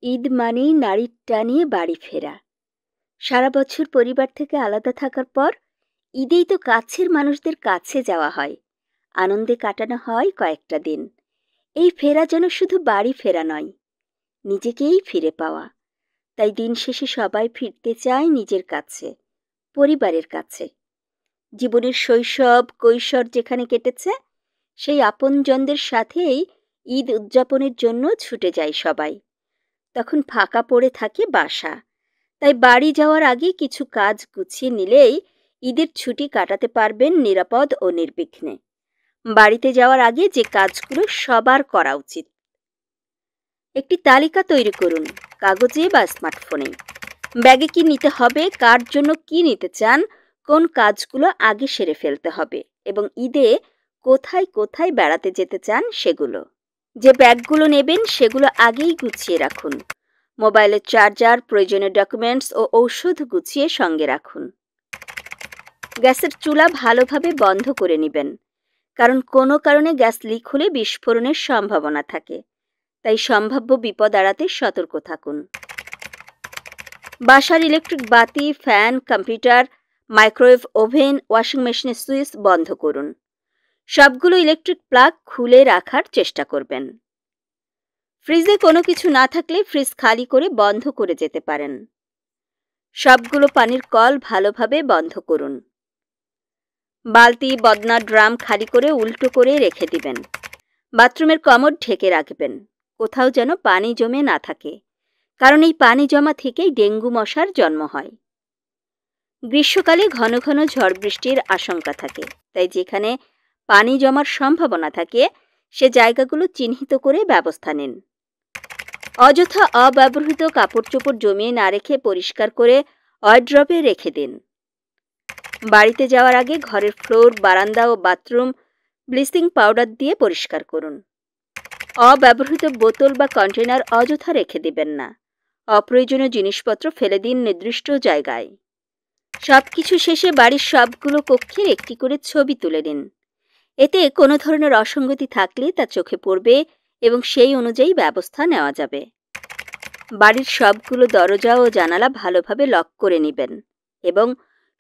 ঈদ মানেই নারীর টানে বাড়ি ফেরা। সারা বছর পরিবার থেকে আলাদা থাকার পর ঈদেই তো কাছের মানুষদের কাছে যাওয়া হয়, আনন্দে কাটানো হয় কয়েকটা দিন। এই ফেরা যেন শুধু বাড়ি ফেরা নয়, নিজেকেই ফিরে পাওয়া। তাই দিন শেষে সবাই ফিরতে চায় নিজের কাছে, পরিবারের কাছে। জীবনের শৈশব কৈশোর যেখানে কেটেছে, সেই আপনজনদের সাথেই ঈদ উদযাপনের জন্য ছুটে যায় সবাই। তখন ফাঁকা পড়ে থাকে বাসা, তাই বাড়ি যাওয়ার আগে কিছু কাজ গুছিয়ে নিলেই ঈদের ছুটি কাটাতে পারবেন নিরাপদ ও নির্বিঘ্নে। বাড়িতে যাওয়ার আগে যে কাজগুলো সবার করা উচিত, একটি তালিকা তৈরি করুন, কাগজে বা স্মার্টফোনে। ব্যাগে কি নিতে হবে, কার জন্য কি নিতে চান, কোন কাজগুলো আগে সেরে ফেলতে হবে এবং ঈদে কোথায় কোথায় বেড়াতে যেতে চান সেগুলো। যে ব্যাগগুলো নেবেন সেগুলো আগেই গুছিয়ে রাখুন। মোবাইলের চার্জার, প্রয়োজনীয় ডকুমেন্টস ও ঔষধ গুছিয়ে সঙ্গে রাখুন। গ্যাসের চুলা ভালোভাবে বন্ধ করে নেবেন, কারণ কোনো কারণে গ্যাস লিক হলে বিস্ফোরণের সম্ভাবনা থাকে। তাই সম্ভাব্য বিপদ এড়াতে সতর্ক থাকুন। বাসার ইলেকট্রিক বাতি, fan, computer, microwave, oven, washing মেশিনের সুইচ বন্ধ করুন। সবগুলো ইলেকট্রিক প্লাগ খুলে রাখার চেষ্টা করবেন। ফ্রিজে কোনো কিছু না থাকলে ফ্রিজ খালি করে বন্ধ করে যেতে পারেন। সবগুলো পানির কল ভালোভাবে বন্ধ করুন। বালতি, বদনা, ড্রাম খালি করে উল্টো করে রেখে দিবেন। বাথরুমের কমোড ঢেকে রাখবেন, কোথাও যেন পানি জমে না থাকে, কারণ এই পানি জমা থেকেই ডেঙ্গু মশার জন্ম হয়। গ্রীষ্মকালে ঘন ঘন ঝড় বৃষ্টির আশঙ্কা থাকে, তাই যেখানে পানি জমার সম্ভাবনা থাকে সে জায়গাগুলো চিহ্নিত করে ব্যবস্থা নিন। অযথা অব্যবহৃত কাপড় চোপড় জমিয়ে না রেখে পরিষ্কার করে ওয়ারড্রবে রেখে দিন। বাড়িতে যাওয়ার আগে ঘরের ফ্লোর, বারান্দা ও বাথরুম ব্লিচিং পাউডার দিয়ে পরিষ্কার করুন। অব্যবহৃত বোতল বা কন্টেনার অযথা রেখে দিবেন না। অপ্রয়োজনীয় জিনিসপত্র ফেলে দিন নির্দিষ্ট জায়গায়। সবকিছু শেষে বাড়ির সবগুলো কক্ষের একটি করে ছবি তুলে নিন। এতে কোনো ধরনের অসঙ্গতি থাকলে তা চোখে পড়বে এবং সেই অনুযায়ী ব্যবস্থা নেওয়া যাবে। বাড়ির সবগুলো দরজা ও জানালা ভালোভাবে লক করে নেবেন এবং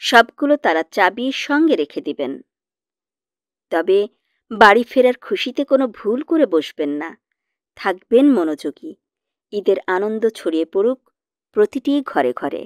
সবগুলো তালার চাবি সঙ্গে রেখে দিবেন। তবে বাড়ি ফেরার খুশিতে কোনো ভুল করে বসবেন না, থাকবেন মনোযোগী। ঈদের আনন্দ ছড়িয়ে পড়ুক প্রতিটি ঘরে ঘরে।